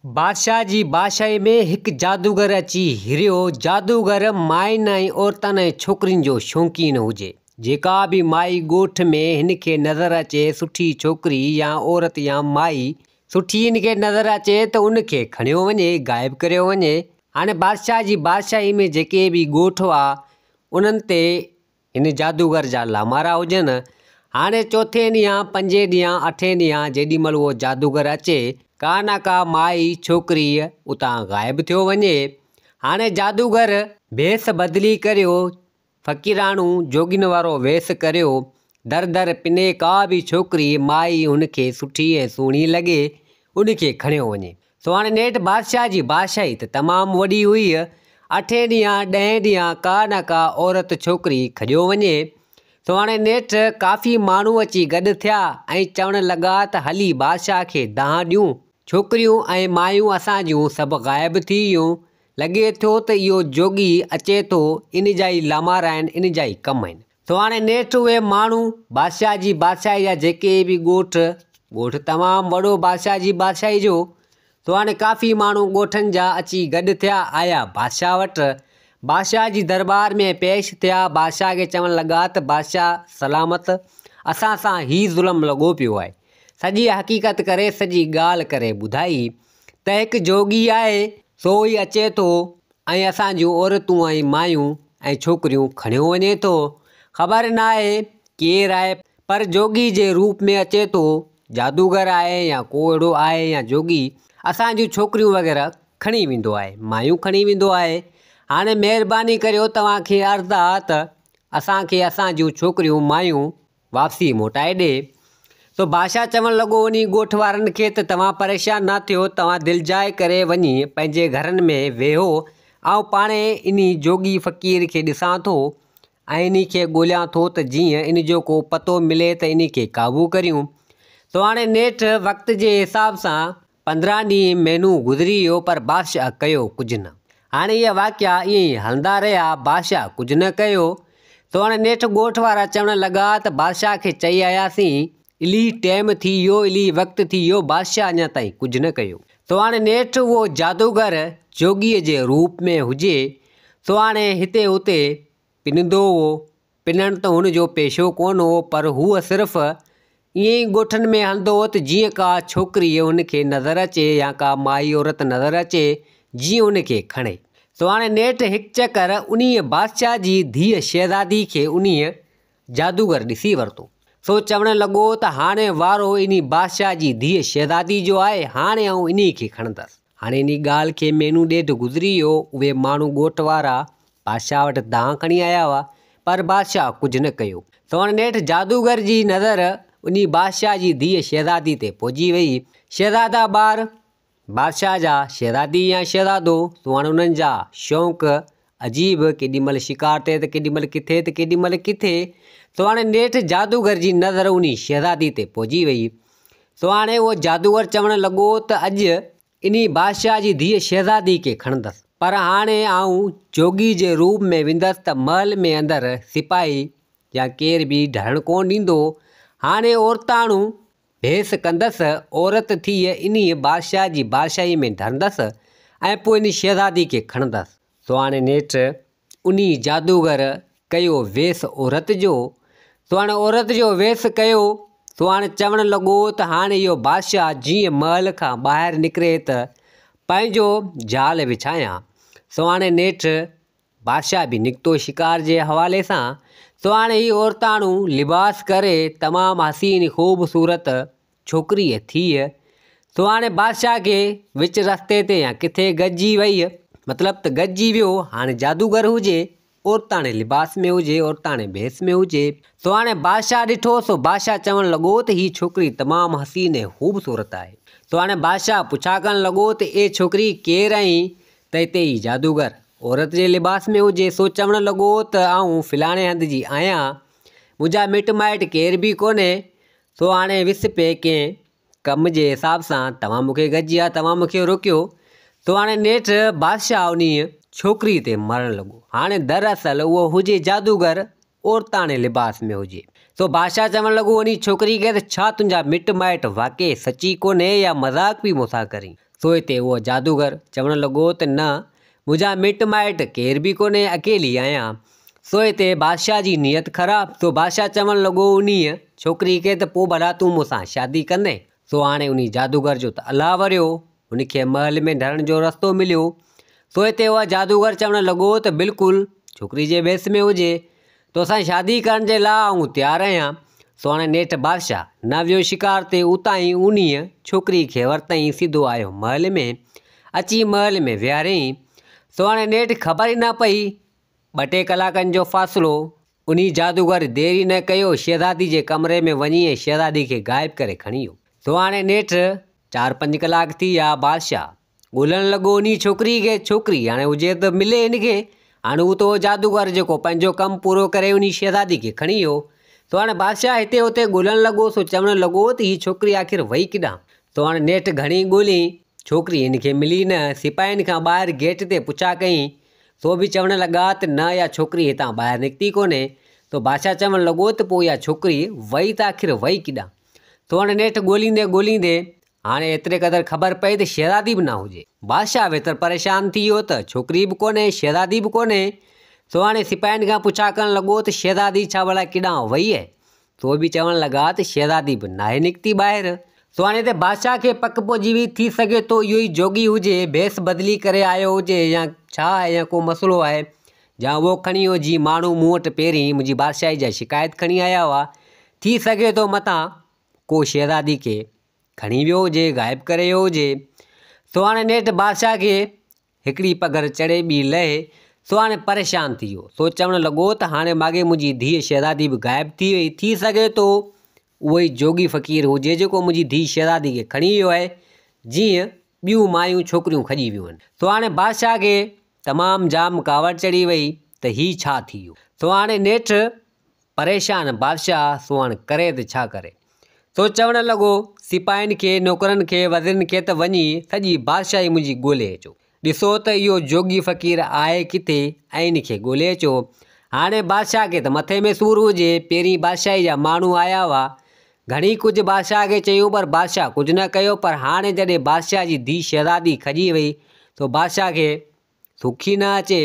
बादशाह जी बादशाही में एक जादूगर अची हिरियो। जादूगर माइन ऐं औरतनि ऐं छोकिरियुनि जो शौक़ीन हुजे। जेका भी माई ॻोठ में हिनखे नज़र अचे, सुठी छोकिरी या औरत या माई सुठी हिनखे नज़र अचे त उनखे खणियो वञे, ग़ाइबु करियो वञे। हाणे बादशाह जी बादशाही में जेके भी ॻोठ हुआ उन्हनि ते हिन जादूगर जा लामारा हुजनि। हाणे चौथे ॾींहुं, पंजे ॾींहुं, अठे ॾींहुं जेॾी महिल उहो जादूगर अचे, का न का माई छोकिरी उतां ग़ाइबु थियो वञे। हाणे जादूगर भेस बदिली करियो, फ़क़ीराणू जोगिन वारो वेस करियो, दर दर पिने का भी छोकिरी माई हुनखे सुठी ऐं सुहिणी लॻे उनखे खणियो वञे। सो हाणे नेठि बादशाह जी बादशाही त तमामु वॾी हुई। अठे ॾींहुं, ॾहें ॾींहुं का न का औरत छोकिरी खॼियो वञे। सो हाणे नेठि काफ़ी माण्हू अची गॾु थिया ऐं चवणु लॻा त हली बादशाह खे दाह ॾियूं। छोकिरियूं ऐं मायूं असां जूं सभु ग़ाइबु थी वियूं। लॻे थो त इहो जोगी अचे थो, इन जा ई लामारा आहिनि, इन जा ई कम आहिनि। सो हाणे नेठि उहे माण्हू बादशाह जी बादशाही जा जेके भी ॻोठ तमामु वॾो बादशाह जी बादशाही जो। सो हाणे काफ़ी माण्हू ॻोठनि जा अची गॾु थिया, आया बादशाह वटि। बादशाह जी दरबार में पेश थिया। बादशाह खे चवणु लॻा त बादशाह सलामत, असां सां ही ज़ुल्म लॻो पियो आहे। सॼी हक़ीक़त करे, सॼी ॻाल्हि करे ॿुधाई त हिकु जोगी आहे, सो ई अचे थो ऐं असां जूं औरतूं ऐं मायूं ऐं छोकिरियूं खणियो वञे थो। ख़बर न आहे केरु आहे, पर जोगी जे रूप में अचे थो। जादूगर आहे या को अहिड़ो आहे या जोगी, असां जूं छोकिरियूं वग़ैरह खणी वेंदो आहे, मायूं खणी वेंदो आहे। हाणे महिरबानी करियो, तव्हांखे अर्ज़ु आहे त असांखे असां जूं छोकिरियूं मायूं वापसी मोटाए ॾे। सो बादशाह चवणु लॻो उन ॻोठ वारनि खे त तव्हां परेशान न थियो, तव्हां दिलिजाए करे वञी पंहिंजे घरनि में वेहो। ऐं पाणे इन जोगी फ़क़ीर खे ॾिसां थो ऐं इन खे ॻोल्हियां थो त जीअं इन जो को पतो मिले त इन खे क़ाबू करियूं। सो हाणे नेठि वक़्त जे हिसाब सां 15 ॾींहं महीनो गुज़री वियो, पर बादशाह कयो कुझु न। हाणे इहा वाक़िया ईअं ई हलंदा रहिया, बादशाह कुझु न कयो। सो हाणे नेठि ॻोठ वारा चवणु लॻा त बादशाह खे चई आयासीं, इली टाइम थी वियो, इली वक़्तु थी वियो, बादशाह अञा ताईं कुझु न कयो। सो हाणे नेठि उहो जादूगर जोगीअ जे रूप में हुजे। सो हाणे हिते हुते पिनंदो हो। पिनणु त हुनजो पेशो कोन हो, पर हूअ सिर्फ़ु ईअं ई ॻोठनि में हलंदो हो त जीअं का छोकिरी हुनखे नज़र अचे या का माई औरत नज़र अचे, जीअं उनखे खणे। सो हाणे नेठि हिकु चकर उन्हीअ बादशाह जी धीअ शहज़ादी खे उन्हीअ जादूगर ॾिसी वरितो। सो चवणु लॻो त हाणे वारो इन बादशाह जी धीअ शहज़ादी जो आहे, हाणे आउं इन खे खणंदसि। हाणे इन ॻाल्हि खे महीनो ॾेढ गुज़री वियो। उहे माण्हू ॻोठ वारा बादशाह वटि दाह खणी आया हुआ, पर बादशाह कुझु न कयो। सो हाणे नेठि जादूगर जी नज़र उन बादशाह जी धीअ शहज़ादी ते पहुची वई। शहज़ादा ॿार बादशाह जा शहज़ादी या शहज़ादो। सो हाणे उन्हनि जा शौक़ु अजीब, केॾी महिल शिकार ते त केॾी महिल किथे त केॾी महिल किथे। सो हाणे नेठि जादूगर जी नज़र उन शहज़ादी ते पहुची वई। सो हाणे उहो जादूगर चवणु लॻो त अॼु इन बादशाह जी धीअ शहज़ादी खे खणंदसि, पर हाणे आउं जोगी जे रूप में वेंदसि त महल में अंदरि सिपाही या केर बि ढहणु कोन ॾींदो। हाणे औरताणू भेस कंदसि, औरत थी इन बादशाह जी बादशाही में धरंदसि ऐं पोइ इन शहज़ादी खे खणंदसि। सो हाणे नेठि उन जादूगर कयो वेस औरत जो। सो हाणे औरत जो वेस कयो। सो हाणे चवणु लॻो त हाणे इहो बादशाह जीअं महल खां ॿाहिरि निकिरे त पंहिंजो जाल विछायां। सो हाणे नेठि बादशाह बि निकितो शिकार जे हवाले सां। सो हाणे ही औरताणू लिबास करे तमामु हसीन ख़ूबसूरत छोकिरीअ थी। सो हाणे बादशाह खे विच रस्ते ते या किथे गॾिजी वई, मतिलबु त गॾिजी वियो। हाणे जादूगर हुजे, औरताणे लिबास में हुजे, औरताणे भेस में हुजे। सो हाणे बादशाह ॾिठो। सो बादशाह चवणु लॻो त हीअ छोकिरी तमामु हसीन ऐं ख़ूबसूरत आहे। सो हाणे बादशाह पुछा करणु लॻो त ए छोकिरी केरु आहीं? त हिते ई जादूगर औरत जे लिबास में हुजे। सो चवणु लॻो त आउं फ़लाणे हंधि जी आहियां, मुंहिंजा मिट माइट केर बि कोन्हे। सो हाणे विस पिए कंहिं कम जे हिसाब सां तव्हां मूंखे गॾिजिया, तव्हां मूंखे रोकियो। सो हाणे नेठि बादशाह उन छोकिरी ते मरणु लॻो। हाणे दरअसल उहो हुजे जादूगर, औरताणे लिबास में हुजे। सो बादशाह चवणु लॻो उन छोकिरी खे त छा तुंहिंजा मिट माइट वाक़ई सची कोन्हे या मज़ाक बि मूंसां करी? सो हिते उहो जादूगर चवणु लॻो त न, मुंहिंजा मिट माइट केर बि कोन्हे, अकेली आहियां। सो हिते बादशाह जी नियत ख़राबु। सो बादशाह चवणु लॻो उन्हीअ छोकिरी खे त पोइ भला तूं मूंसां शादी कंदे। सो हाणे उन जादूगर जो त अलाह वरियो, उनखे महल में ढलण जो रस्तो मिलियो। सो हिते उहा जादूगर चवणु लॻो त बिल्कुलु छोकिरी जे बेस में हुजे, तोसां शादी करण जे लाइ आउं तयारु आहियां। सो हाणे नेठि बादशाह न वियो शिकार ते, उतां ई उन्हीअ छोकिरी खे वरितईं, सिधो आयो महल में। अची महल में विहारियईं। सो हाणे नेठि ख़बर ई न पई, 2-3 कलाकनि जो फ़ासिलो। उन जादूगर देरी न कयो, शहज़ादी जे कमरे में वञी ऐं शहज़ादी खे गाइब करे खणी वियो। सो हाणे नेठि 4-5 कलाक थी विया। बादशाह ॻोल्हणु लॻो उन छोकिरी खे। छोकिरी हाणे हुजे त मिले हिनखे। हाणे हू त जादूगर जेको पंहिंजो कमु पूरो करे उन शहज़ादी खे खणी वियो। सो हाणे बादशाह हिते हुते ॻोल्हणु लॻो। सो चवणु लॻो त हीअ छोकिरी आख़िर वई किॾां। सो हाणे नेठि घणी ॻोल्ही, छोकिरी हिनखे मिली न। सिपाहियुनि खां ॿाहिरि गेट ते पुछा कईं, सो बि चवणु लॻा त न, इहा छोकिरी हितां ॿाहिरि निकिती कोन्हे। तो बादशाह चवणु लॻो त पोइ इहा छोकिरी वई त आख़िर वई किॾां। सो हाणे नेठि ॻोल्हींदे ॻोल्हींदे हाणे एतिरे क़दुरु ख़बर पई त शहज़ादी बि न हुजे। बादशाह वेतर परेशान थी वियो त छोकिरी बि कोन्हे, शहज़ादी बि कोन्हे। सो हाणे सिपाहियुनि खां पुछा करणु लॻो त शहज़ादी छा भला किॾां वई आहे। सो बि चवणु लॻा त शहज़ादी बि नाहे निकिती ॿाहिरि। सो हाणे हिते बादशाह खे पक पइजी हुई, थी सघे थो इहो ई जोगी हुजे, भेस बदिली करे आयो हुजे, या छा आहे, या को मसइलो आहे, या उहो खणी वियो जीअं माण्हू मूं वटि पहिरीं मुंहिंजी बादशाही जा शिकायत खणी आया हुआ। थी सघे थो मतां को शहज़ादी खे खणी वियो हुजे, गाइब करे वियो हुजे। सो हाणे नेठि बादशाह खे हिकिड़ी पघर चढ़े ॿी लहे। सो हाणे परेशान थी वियो। सो चवणु लॻो त हाणे माॻे मुंहिंजी धीअ शहज़ादी बि गाइब थी वई। थी सघे थो उहो ई जोगी फ़क़ीर हुजे जेको मुंहिंजी धीअ शहज़ादी खे खणी वियो आहे, जीअं ॿियूं मायूं छोकिरियूं खॼी वियूं आहिनि। सो हाणे बादशाह खे तमामु जाम कावड़ चढ़ी वई त हीउ छा थी वियो। सो हाणे नेठि परेशान बादशाह, सो हाणे करे त छा करे। सो चवणु लॻो सिपाहियुनि खे, नौकरनि खे, वज़ीरनि खे त वञी सॼी बादशाही मुंहिंजी ॻोल्हे अचो। ॾिसो त इहो जोगी फ़क़ीर आहे किथे ऐं इनखे ॻोल्हे अचो। हाणे बादशाह खे त मथे में सूरु हुजे, पहिरीं बादशाही जा माण्हू आया हुआ, घणी कुझु बादशाह खे चयूं पर बादशाह कुझु न कयो। पर हाणे जॾहिं बादशाह जी धीअ शहज़ादी खॼी वई तो बादशाह खे सुखी न अचे,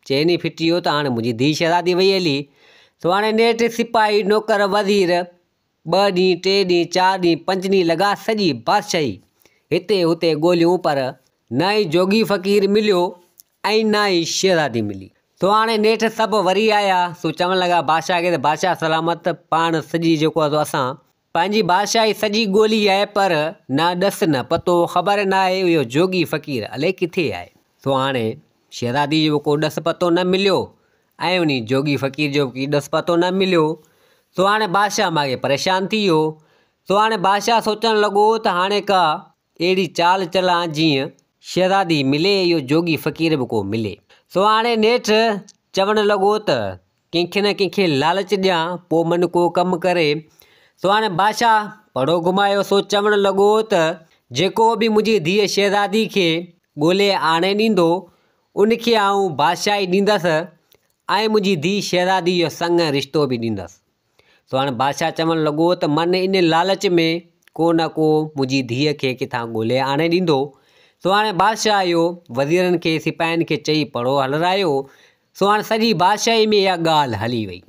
चैन ई फिटी वियो त हाणे मुंहिंजी धीअ शहज़ादी वई हली। सो हाणे नेठि सिपाही, नौकर, वज़ीर 2 ॾींहं, 3 ॾींहं, 4 ॾींहं, 5 ॾींहं लॻा सॼी बादशाही हिते हुते ॻोल्हियूं, पर न ई जोगी फ़क़ीर मिलियो ऐं न ई शहज़ादी मिली। सो हाणे नेठि सभु वरी आया। सो चवणु लॻा बादशाह खे त बादशाह सलामत, पाण सॼी जेको आहे असां पंहिंजी बादशाही सॼी ॻोल्ही आहे, पर न ॾस न पतो, ख़बर न आहे इहो जोगी फ़क़ीर अलाए किथे आहे। सो हाणे शहज़ादी जो को ॾस पतो न मिलियो ऐं उन जोगी फ़क़ीर जो बि ॾस पतो न मिलियो। सो हाणे बादशाह माॻे परेशान थी वियो। सो हाणे बादशाह सोचणु लॻो त हाणे का अहिड़ी चाल चलां जीअं शहज़ादी मिले, इहो जोगी फ़क़ीर बि को मिले। सो हाणे नेठि चवणु लॻो त कंहिंखे न कंहिंखे लालच ॾियां, पोइ मन को कमु करे। सो हाणे बादशाह पड़ो घुमायो। सो चवणु लॻो त जेको बि मुंहिंजी धीअ शहज़ादी खे ॻोल्हे आणे ॾींदो, उनखे आउं बादशाही ॾींदसि ऐं मुंहिंजी धीअ शहज़ादी जो संग रिश्तो बि ॾींदसि। सो हाणे बादशाह चवणु लॻो त मन इन लालच में को न को मुंहिंजी धीअ खे किथां ॻोल्हे आणे ॾींदो। सो हाणे बादशाह इहो वज़ीरनि खे, सिपाहियुनि खे चई पड़ो हलारायो। सो हाणे सॼी बादशाही में इहा ॻाल्हि हली वई।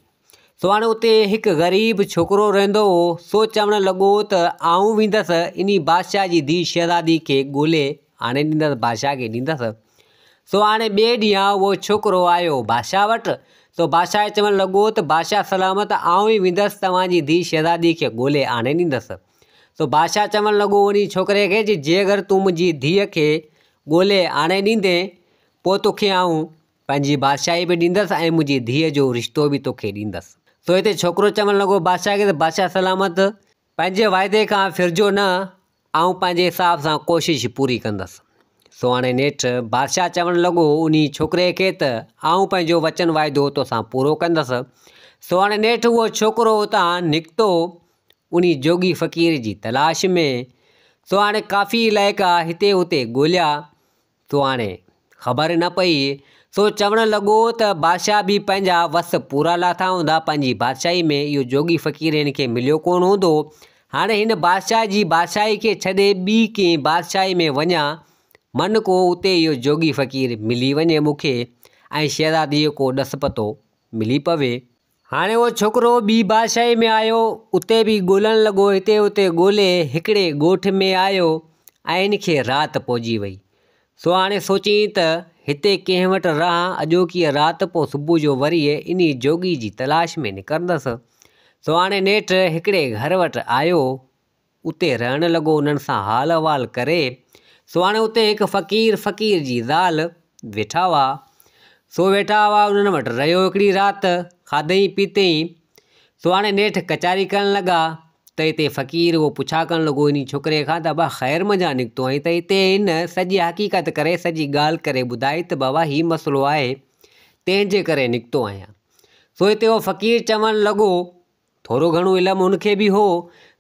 सो हाणे उते हिकु ग़रीब छोकिरो रहंदो हो। सो चवणु लॻो त आउं वेंदसि इन बादशाह जी धीअ शहज़ादी खे ॻोल्हे आणे ॾींदसि, बादशाह खे ॾींदसि। सो हाणे ॿिए ॾींहुं उहो छोकिरो आयो बादशाह वटि। सो बादशाह चवणु लॻो त बादशाह सलामत, आउं ई वेंदसि तव्हांजी धीअ शहज़ादी खे ॻोल्हे आणे ॾींदसि। सो बादशाह चवणु लॻो उन छोकिरे खे, जे अगरि तूं मुंहिंजी धीअ खे ॻोल्हे आणे ॾींदे, पोइ तोखे आउं पंहिंजी बादशाही बि ॾींदसि ऐं मुंहिंजी धीअ जो रिश्तो बि तोखे ॾींदसि। सो हिते छोकिरो चवणु लॻो बादशाह खे त बादशाह सलामत, पंहिंजे वाइदे खां फिरजो न, आउं पंहिंजे हिसाब सां कोशिशि पूरी कंदसि। सो हाणे नेठि बादशाह चवणु लॻो उन छोकिरे खे त आउं पंहिंजो वचन वाइदो तोसां पूरो कंदसि। सो हाणे नेठि उहो छोकिरो उतां निकितो उन जोगी फ़क़ीर जी तलाश में। सो हाणे काफ़ी इलाइक़ा हिते हुते ॻोल्हिया। सो हाणे ख़बर न पई। सो चवणु लॻो त बादशाह बि पंहिंजा वस पूरा लाथा हूंदा पंहिंजी बादशाही में, इहो जोगी फ़क़ीर हिन खे मिलियो कोन हूंदो। हाणे हिन बादशाह जी बादशाही खे छॾे ॿी कंहिं बादशाही में वञा मन को उते इहो जोगी फ़क़ीर मिली वञे मूंखे ऐं शहज़ादीअ को ॾस पतो मिली पवे। हाणे उहो छोकिरो ॿी बादशाही में आयो, उते बि ॻोल्हणु लॻो, हिते उते ॻोल्हे हिकिड़े ॻोठ में आयो ऐं इन खे राति पहुची वई। सो हाणे सोची त हिते कंहिं वटि रहां, अॼोकी राति पोइ सुबुह जो वरी इन जोगी जी तलाश में निकिरंदसि। सो हाणे नेठि हिकिड़े घर वटि आयो, उते रहणु लॻो, उन्हनि सां हाल अहिवाल करे। सो हाणे उते हिकु फ़क़ीर जी ज़ाल वेठा हुआ। सो वेठा हुआ, उन्हनि वटि रहियो हिकिड़ी राति, खाधई पीतई। सो हाणे नेठि कचारी करणु लॻा त हिते फ़क़ीर उहो पुछा करणु लॻो इन छोकिरे खां त बाबा ख़ैर मज़ा निकितो आई त हिते हिन सॼी हक़ीक़त करे, सॼी ॻाल्हि करे ॿुधाई त बाबा हीउ मसइलो आहे, तंहिंजे करे निकितो आहियां। सो हिते उहो फ़क़ीर चवणु लॻो, थोरो घणो इल्मु हुनखे बि हो।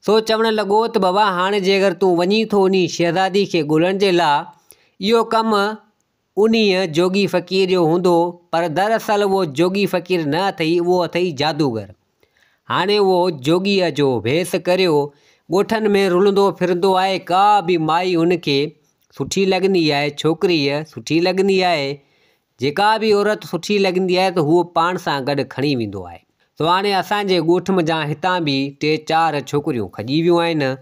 सो चवणु लॻो त बाबा हाणे जे अगरि तूं वञी थो उन शहज़ादी खे ॻोल्हण जे लाइ, इहो कमु उन जोगी फ़क़ीर जो हूंदो, पर दरअसल उहो जोगी फ़क़ीर न अथई, उहो अथई जादूगर। हाणे उहो जोगीअ जो भेस करियो ॻोठनि में रुलंदो फिरंदो आहे। का बि माई हुनखे सुठी लॻंदी आहे, छोकिरीअ सुठी लॻंदी आहे, जेका बि औरत सुठी लॻंदी आहे त हूअ पाण सां गॾु खणी वेंदो आहे। सो हाणे असांजे ॻोठ मज़ा हितां बि 3-4 छोकिरियूं खॼी वियूं आहिनि।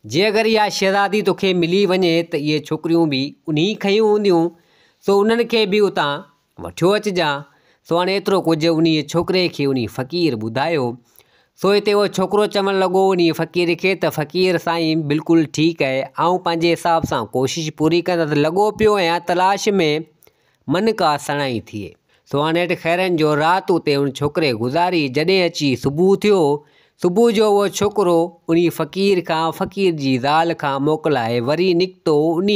जे अगरि इहा शहज़ादी तोखे मिली वञे त इहे छोकिरियूं बि उन खयूं हूंदियूं, सो उन्हनि खे बि उतां वठियो अचिजांइ। सो हाणे एतिरो कुझु उन छोकिरे खे उन फ़क़ीर ॿुधायो। सो हिते उहो छोकिरो चवणु लॻो उन फ़क़ीर खे त फ़क़ीर साईं बिल्कुलु ठीकु आहे, ऐं पंहिंजे हिसाब सां कोशिशि पूरी कंदसि, लॻो पियो आहियां तलाश में, मन का सणाई थिए। सो हाणे हेठि ख़ैरनि जो राति उते उन छोकिरे गुज़ारी। जॾहिं अची सुबुह थियो, सुबुह जो उहो छोकिरो उन फ़क़ीर खां, फ़क़ीर जी ज़ाल खां मोकिलाए वरी निकितो उन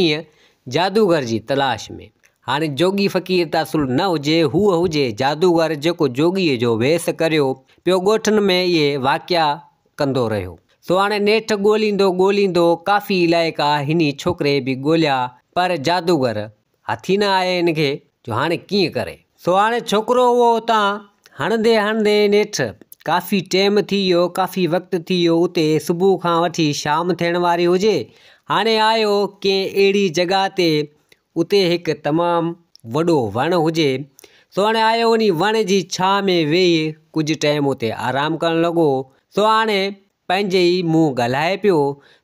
जादूगर जी तलाश में। हाणे जोगी फ़क़ीर त असुलु न हुजे, हूअ हुजे जादूगर जेको जोगीअ जो वेस करियो पियो ॻोठनि में इहे वाक़िया कंदो रहियो। सो हाणे नेठि ॻोल्हींदो काफ़ी इलाइक़ा हिन छोकिरे बि ॻोल्हिया, पर जादूगर हथी न आए हिनखे, जो हाणे कीअं करे। सो हाणे छोकिरो उहो उतां हणंदे नेठि काफ़ी टाइम थी वियो, काफ़ी वक़्तु थी वियो, उते सुबुह खां वठी शाम थियण वारी हुजे। हाणे आयो कंहिं अहिड़ी जॻह ते उते हिकु तमामु वॾो वण हुजे। सो हाणे आयो उन वण जी छांव में वेही कुझु टाइम उते आराम करणु लॻो। सो हाणे पंहिंजे ई मुंहुं ॻाल्हाए पियो।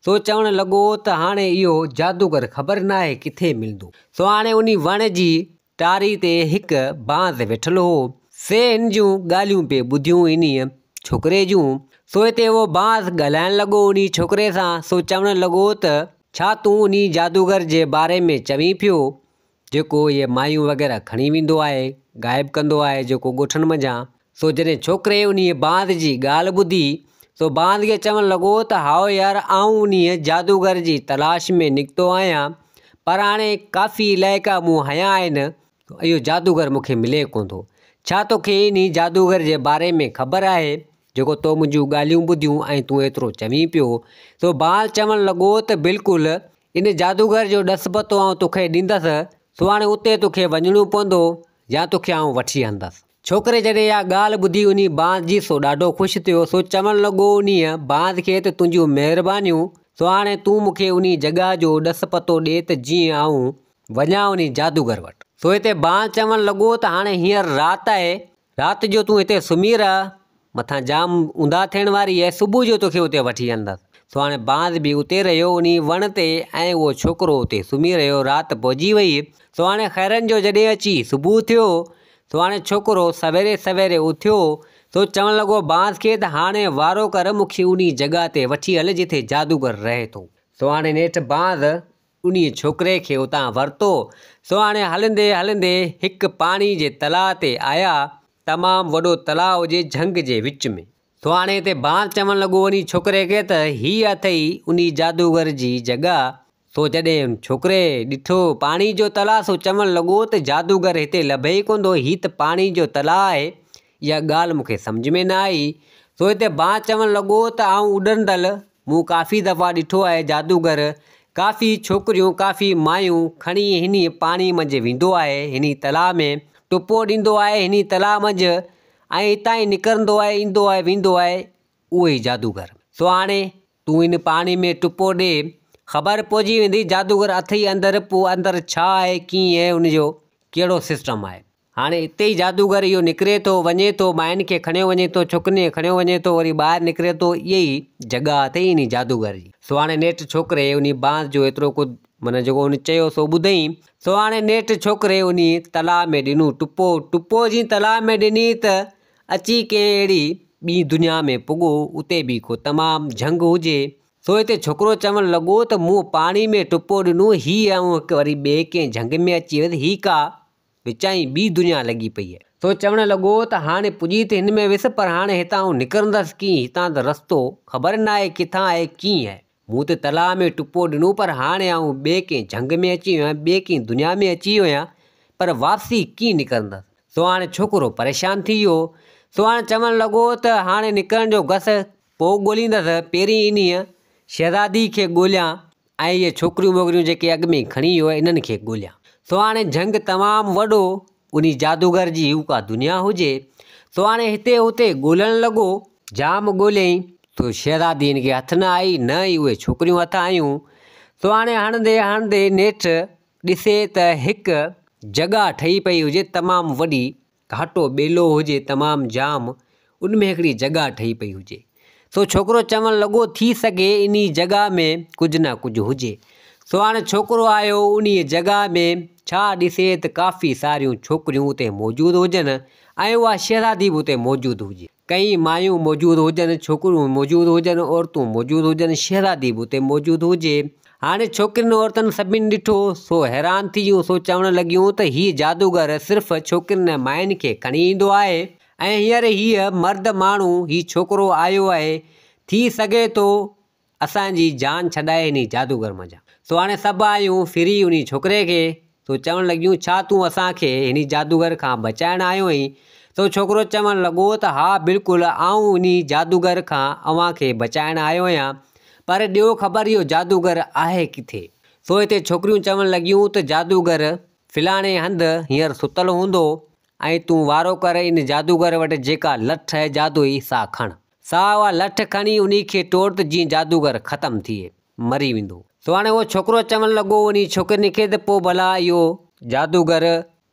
सो चवणु लॻो त हाणे इहो जादूगर ख़बर न आहे किथे मिलंदो। सो हाणे उन वण जी टारी ते हिकु बांस वेठल हो, से हिन जूं ॻाल्हियूं पे ॿुधियूं इन छोकिरे जूं। सो हिते उहो बांस ॻाल्हाइणु लॻो उन छोकिरे सां। सो चवणु लॻो त छा तूं उन जादूगर जे बारे में चवीं पियो, जेको इहे मायूं वग़ैरह खणी वेंदो आहे, ग़ाइबु कंदो आहे, जेको ॻोठनि मञा। सो जॾहिं छोकिरे उन बांस जी ॻाल्हि ॿुधी, सो बांस खे चवणु लॻो त हाओ यार, आऊं उन जादूगर जी तलाश में निकितो आहियां, पर हाणे काफ़ी इलाइक़ा मूं हया आहिनि, इहो जादूगर मूंखे मिले कोन थो। छा तोखे इन जादूगर जे बारे में ख़बर आहे, जेको तो मुंहिंजूं ॻाल्हियूं ॿुधियूं ऐं तूं एतिरो चवीं पियो। सो बांस चवणु लॻो त बिल्कुलु इन जादूगर जो ॾस पतो आउं तोखे ॾींदसि। सो हाणे उते तोखे वञिणो पवंदो या तोखे आउं वठी हलंदसि। छोकिरे जॾहिं इहा ॻाल्हि ॿुधी उन बांस जी, सो ॾाढो ख़ुशि थियो। सो चवणु लॻो उन बांस खे त तुंहिंजियूं महिरबानियूं, सो हाणे तूं मूंखे उन जॻह जो ॾस पतो ॾे त जीअं आउं वञा उन जादूगर वटि। सो हिते बांस चवणु लॻो त हाणे हींअर राति आहे, राति जो तूं हिते सुम्ही रह, मथां जाम ऊंधा थियण वारी आहे, सुबुह जो तोखे उते वठी हलंदसि। सो हाणे बांस बि उते रहियो उन वण ते, ऐं उहो छोकिरो उते सुम्ही रहियो। राति पहुची वई। सो हाणे ख़ैरनि जो जॾहिं अची सुबुह थियो, सो हाणे छोकिरो सवेरे उथियो। सो चवणु लॻो बांस खे त हाणे वारो कर, मूंखे उन जॻह ते वठी हल जिथे जादूगर रहे थो। सो हाणे नेठि बांस उन छोकिरे खे उतां वरितो। सो हाणे हलंदे हिकु पाणी जे तलाउ ते आया, तमामु वॾो तलाउ हुजे झंग जे विच में। सो हाणे हिते बांस चवणु लॻो उन छोकिरे खे त हीअ अथई उन जादूगर जी जॻह। सो जॾहिं छोकिरे ॾिठो पाणी जो तलाउ, सो चवणु लॻो त जादूगर हिते लभे ई कोन थो, हीअ त पाणी जो तलाउ आहे, इहा ॻाल्हि मूंखे सम्झ में न आई। सो हिते बांस चवणु लॻो त आउं उॾंदल, मूं काफ़ी दफ़ा ॾिठो आहे जादूगर काफ़ी छोकिरियूं, काफ़ी मायूं खणी हिन पाणी मंझि वेंदो आहे, हिन तलाउ में टुपो ॾींदो आहे हिन तलाउ मंझि, ऐं हितां ई निकिरंदो आहे, ईंदो आहे, वेंदो आहे, उहो ई जादूगर। सो हाणे तूं हिन पाणी में टुपो ॾे, ख़बर पहुची वेंदी जादूगर अथई अंदरि, पोइ अंदरि छा आहे, कीअं आहे, उनजो कहिड़ो सिस्टम आहे। हाणे हिते ई जादूगर इहो निकिरे थो, वञे थो, माइनि खे खणियो वञे थो, छोकिरीअ खे खणियो वञे थो, वरी ॿाहिरि निकिरे थो। इहा ई जॻह अथई इन जादूगर जी। सो हाणे नेठि छोकिरे उन बांस जो एतिरो कुझु माना जेको उन चयो सो ॿुधईं। सो हाणे नेठि छोकिरे उन तलाउ में ॾिनो टुपो जीअं तलाउ में ॾिनी त अची कंहिं अहिड़ी ॿी दुनिया में पुॻो, उते बि को तमामु झंग हुजे। सो हिते छोकिरो चवणु लॻो त मूं पाणी में टुपो ॾिनो, हीअ ऐं हिकु वरी ॿिए कंहिं झंग में अची वियुसि, हीअ का विचाई ॿी दुनिया लॻी पई आहे। सो चवणु लॻो त हाणे पुॼी त हिन में वियुसि, पर हाणे हितां निकिरंदसि कीअं, हितां त रस्तो ख़बर न आहे किथां आहे, कीअं आहे। मूं त तलाउ में टुपो ॾिनो, पर हाणे आऊं ॿिए कंहिं झंग में अची वियो आहियां, ॿिए कंहिं दुनिया में अची वियो आहियां, पर वापसी कीअं निकिरंदसि। सो हाणे छोकिरो परेशान थी वियो। सो हाणे चवणु लॻो त हाणे निकिरण जो गस पोइ ॻोल्हींदसि, पहिरीं इन शहज़ादी खे ॻोल्हियां ऐं इहे छोकिरियूं वोकिरियूं जेके अॻु में खणी वियो आहे इन्हनि खे ॻोल्हियां। सो हाणे झंग तमामु वॾो उन जादूगर जी हू का दुनिया हुजे। सो हाणे हिते हुते ॻोल्हणु लॻो, जाम ॻोल्हियईं, तो शहज़ादी हिन खे हथु न आई, न ई उहे छोकिरियूं हथु आयूं। सो हाणे हणंदे नेठि ॾिसे त हिकु जॻह ठही पई हुजे, तमामु वॾी, घाटो ॿेलो हुजे, तमामु जाम, उनमें हिकिड़ी जॻह ठही पई हुजे। सो छोकिरो चवणु लॻो थी सघे इन जॻह में कुझु न कुझु हुजे। सो हाणे छोकिरो आयो उन जॻह में, छा ॾिसे त काफ़ी सारियूं छोकिरियूं उते मौजूदु हुजनि ऐं उहा शहज़ादी बि उते मौजूदु हुजे। कई मायूं मौजूदु हुजनि, छोकिरियूं मौजूदु हुजनि, औरतूं मौजूदु हुजनि, शहज़ादी बि उते मौजूदु हुजे। हाणे छोकिरियुनि औरतुनि सभिनी ॾिठो, सो हैरान थी वियूं। सो चवणु लॻियूं त हीअ जादूगर सिर्फ़ु छोकिरियुनि माइनि खे खणी ईंदो आहे ऐं हींअर हीअ मर्द माण्हू हीउ छोकिरो आयो आहे, थी सघे थो असांजी जान छॾाए हिन जादूगर मज़ा। सो हाणे सभु आयूं फिरी उन छोकिरे खे। सो चवणु लॻियूं छा तूं असांखे हिन जादूगर खां बचाइण आयो आहीं। सो छोकिरो चवणु लॻो त हा बिल्कुलु, आऊं इन जादूगर खां अव्हांखे बचाइण आयो आहियां, पर ॾियो ख़बर इहो जादूगर आहे किथे। सो हिते छोकिरियूं चवणु लॻियूं त जादूगर फिलाणे हंधि हींअर सुतलु हूंदो ऐं तूं वारो कर इन जादूगर वटि जेका लठ आहे जादूई सा खण, सा उहा लठ खणी उन खे तोड़ त जीअं जादूगर ख़तमु थिए, मरी वेंदो। सो हाणे उहो छोकिरो चवणु लॻो उन छोकिरियुनि खे त पोइ भला इहो जादूगर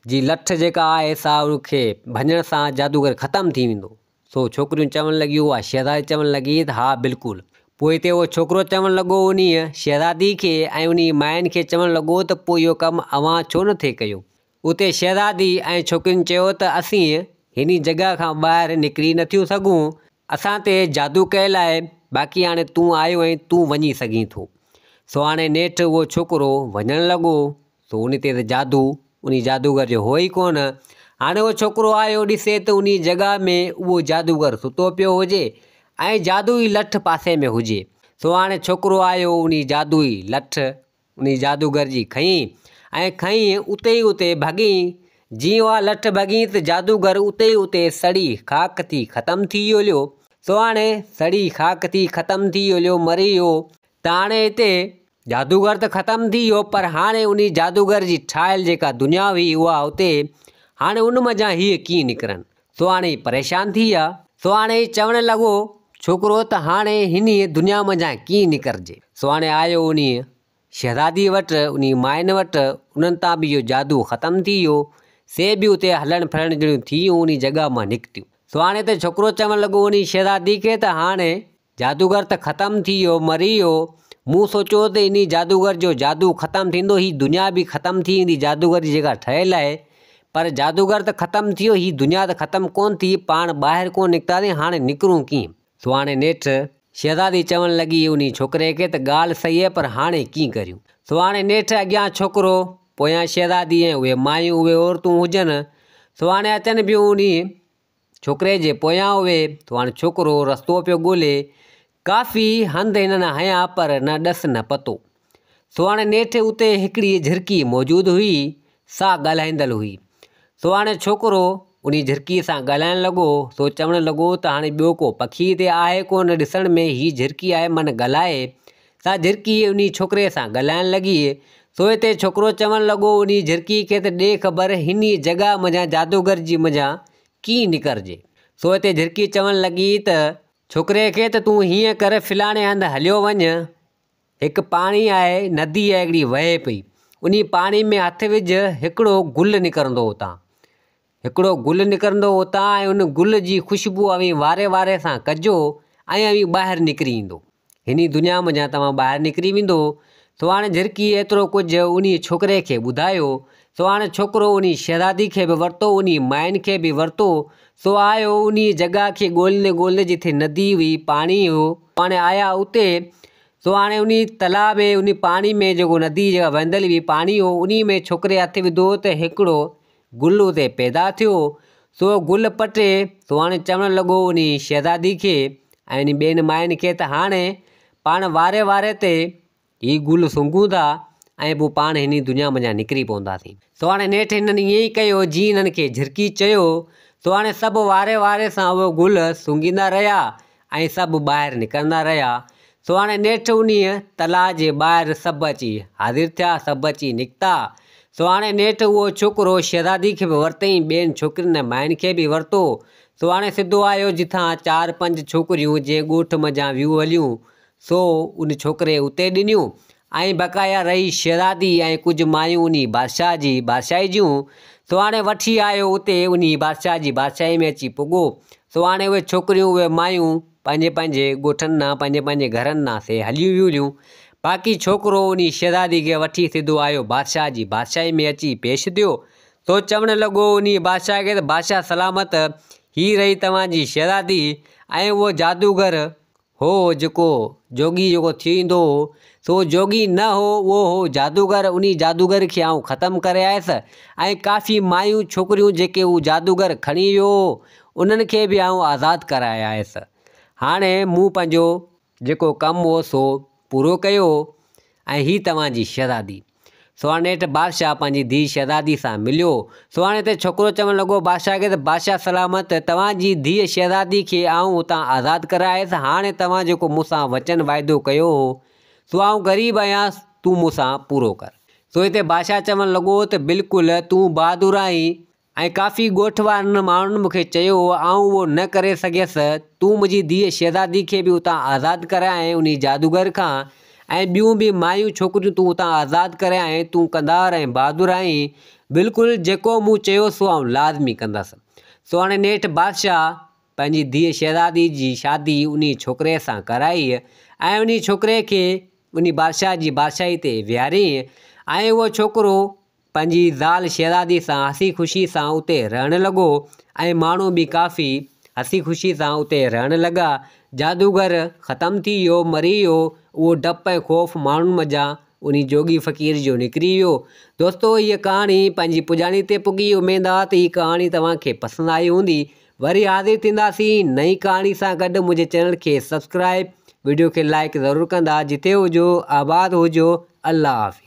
जी लठ जेका आहे सा उनखे भञण सां जादूगर ख़तमु थी वेंदो। सो छोकिरियूं चवणु लॻियूं, उहा शहज़ादी चवणु लॻी त हा बिल्कुलु। पोइ हिते उहो छोकिरो चवणु लॻो उन शहज़ादी खे ऐं उन माइनि खे चवणु लॻो त पोइ इहो कमु अव्हां छो नथे कयो। उते शहज़ादी ऐं छोकिरियुनि चयो त असीं हिन जॻह खां ॿाहिरि निकिरी नथियूं सघूं, असां ते जादू कयल आहे, बाक़ी हाणे तूं आयो ऐं तूं वञी सघीं थो। सो हाणे नेठि उहो छोकिरो वञणु लॻो। सो उन ते त जादू उन जादूगर जो हो ई कोन। हाणे उहो छोकिरो आयो, ॾिसे त उन जॻह में उहो जादूगर सुतो पियो हुजे ऐं जादूई लठ पासे में हुजे। सो हाणे छोकिरो आयो उन जादूई लठ उन जादूगर जी खईं उते ई उते भॻी। जीअं उहा लठ भॻी त जादूगर उते ई उते सड़ी खाक थी ख़तमु थी वियो। सो हाणे सड़ी खाक थी ख़तमु थी वियो, मरी वियो। त हाणे हिते जादूगर त ख़तमु थी वियो, पर हाणे उन जादूगर जी ठाहियल जेका दुनिया हुई उहा हुते, हाणे उन मज़ा हीअ कीअं निकिरनि। सो हाणे परेशान थी विया। सो हाणे चवणु लॻो छोकिरो त हाणे हिन दुनिया मज़ा कीअं निकिरजे। सो हाणे आयो उन शहज़ादी वटि, उन माइनि वटि, उन्हनि तां बि इहो जादू ख़तमु थी वियो। से बि उते हलणु फिरणु जहिड़ियूं थी वियूं, उन जॻह मां निकितियूं। सो हाणे त छोकिरो चवणु लॻो उन शहज़ादी खे त हाणे जादूगर त ख़तमु थी वियो, मरी वियो। मूं सोचियो त इन जादूगर जो जादू ख़तमु थींदो, हीअ दुनिया बि ख़तमु थी वेंदी जादूगर जी जेका ठहियलु आहे, पर जादूगर त ख़तमु थी वियो, हीअ दुनिया त ख़तमु कोन थी, पाण ॿाहिरि कोन निकितासीं, हाणे निकिरूं कीअं। सो हाणे नेठि शहज़ादी चवणु लॻी उन छोकिरे खे त ॻाल्हि सही आहे, पर हाणे कीअं करियूं। सो हाणे नेठि अॻियां छोकिरो, पोयां शहज़ादी ऐं उहे मायूं उहे औरतूं हुजनि। सो हाणे अचनि पियूं उन छोकिरे जे पोयां उहे। सो हाणे छोकिरो रस्तो पियो ॻोल्हे, काफ़ी हंधि हिननि हयां, पर न ॾस न पतो। सो हाणे नेठि उते हिकिड़ी झिरकी मौजूदु हुई, सा ॻाल्हाईंदड़ हुई। सो हाणे छोकिरो उन झिरकी सां ॻाल्हाइणु लॻो। सो चवणु लॻो त हाणे ॿियो को पखी हिते आहे कोन ॾिसण में, हीअ झिरकी आहे मन ॻाल्हाए। सा झिरकी उन छोकिरे सां ॻाल्हाइणु लॻी। सो हिते छोकिरो चवणु लॻो उन झिरकी खे त ॾे ख़बर हिन जॻह मज़ा जादूगर जी मज़ा कीअं निकिरजे। सो हिते झिरकी चवणु लॻी त छोकिरे खे त तूं हीअं कर, फिलाणे हंधि हलियो वञ हिकु पाणी आहे, नदी आहे हिकिड़ी वहे पई, उन पाणी में हथ विझ, हिकिड़ो गुल निकिरंदो हुतां, हिकिड़ो गुल निकिरंदो हुतां ऐं उन गुल जी ख़ुशबू अवी वारे वारे सां कजो ऐं अवी ॿाहिरि निकिरी ईंदो। हिन दुनिया में जा तव्हां ॿाहिरि निकिरी वेंदो। सो हाणे झिरकी एतिरो कुझु उन छोकिरे खे ॿुधायो। सो हाणे छोकिरो उन शहज़ादी खे बि वरितो, उन माइन खे बि वरितो। सो आयो उन जॻह खे ॻोल्हींदे ॻोल्हींदे जिथे नदी हुई, पाणी हो, हाणे आया उते। सो हाणे उन तलाउ में, उन पाणी में जेको नदी जेका वहंदल हुई पाणी हो, उन में छोकिरे हथ विधो त हिकिड़ो गुल उते पैदा थियो। सो गुल पटे, सो हाणे चवणु लॻो उन शहज़ादी खे ऐं उन ॿियनि माइनि खे त हाणे पाण वारे वारे ते ही गुल सूंघूं था ऐं पोइ पाण हिन दुनिया मां निकिरी पवंदासीं। सो हाणे नेठि हिननि ईअं ई कयो जीअं हिननि खे झिरकी चयो। सो हाणे सभु वारे वारे सां उहो गुल सूंघींदा रहिया ऐं सभु ॿाहिरि निकिरंदा रहिया। सो हाणे नेठि उन तलाउ जे ॿाहिरि सभु अची हाज़िर थिया, सभु अची निकिता। सो हाणे नेठि उहो छोकिरो शहज़ादी खे बि वरितईं, ॿियनि छोकिरियुनि माइनि खे बि वरितो। सो हाणे सिधो आयो जिथां 4-5 छोकिरियूं जंहिं ॻोठ मञा वियूं हलियूं, सो उन छोकिरे उते ॾिनियूं ऐं बक़ाया रही शहज़ादी ऐं कुझु मायूं उन बादशाह जी बादशाही जूं। सो हाणे वठी आयो उते उन बादशाह जी बादशाही में अची पुॻो। सो हाणे उहे छोकिरियूं, उहे मायूं पंहिंजे पंहिंजे ॻोठनि ॾांहुं, पंहिंजे पंहिंजे घरनि ॾांहुं से हली वियूं। बाक़ी छोकिरो उन शहज़ादी खे वठी सिधो आयो बादशाह जी बादशाही में अची पेश थियो। सो चवणु लॻो उन बादशाह खे त बादशाह सलामत, ही रही तव्हांजी शहज़ादी ऐं उहो जादूगर हो जेको जोगी जेको थी ईंदो हो, सो जोगी न हो, उहो हो जादूगर। उन जादूगर खे आउं ख़तमु करे आयुसि ऐं काफ़ी मायूं छोकिरियूं जेके उहो जादूगर खणी वियो उन्हनि खे बि आउं आज़ादु कराए आयुसि। हाणे मूं पंहिंजो जेको कमु हो सो पूरो कयो ऐं ही तव्हांजी शहज़ादी। सो हाणे नेठि बादशाह पंहिंजी धीउ शहज़ादी सां मिलियो। सो हाणे त छोकिरो चवणु लॻो बादशाह खे त बादशाह सलामत, तव्हांजी धीउ शहज़ादी खे आउं हुतां आज़ादु करायसि। हाणे तव्हां जेको मूंसां वचन वाइदो कयो हो, सो आउं ग़रीब आहियां, तूं मूंसां पूरो कर। सो हिते बादशाह चवणु लॻो त बिल्कुलु तूं बहादुर आहीं ऐं काफ़ी ॻोठ वारनि माण्हुनि मूंखे चयो आउं उहो न करे सघियसि। तूं मुंहिंजी धीउ शहज़ादी खे बि हुतां आज़ादु कराए उन जादूगर खां, ऐं ॿियूं बि मायूं छोकिरियूं तूं हुतां आज़ादु कराए। तूं कंदार ऐं बहादुर आहीं, बिल्कुलु जेको मूं चयो सो आउं लाज़मी कंदसि। सो हाणे नेठि बादशाह पंहिंजी धीउ शहज़ादी जी शादी उन छोकिरे सां कराई ऐं उन छोकिरे खे उन बादशाह जी बादशाही ते विहारियईं ऐं उहो छोकिरो पंहिंजी ज़ाल शहज़ादी सां हसी ख़ुशी सां उते रहणु लॻो ऐं माण्हू बि काफ़ी हसी ख़ुशी सां उते रहणु लॻा। जादूगर ख़तमु थी वियो, मरी वियो, उहो डपु ऐं ख़ौफ़ माण्हुनि मञा उन जोगी फ़क़ीर जो निकिरी वियो। दोस्तो, हीअ कहाणी पंहिंजी पुॼाणी ते पुॻी। उमेद आहे त हीअ कहाणी तव्हांखे पसंदि आई हूंदी। वरी हाज़िर थींदासीं नई कहाणी सां गॾु। मुंहिंजे चैनल खे सब्सक्राइब, वीडियो खे लाइक ज़रूरु कंदा। जिते हुजो आबाद हुजो। अल्लाह हाफ़िज़।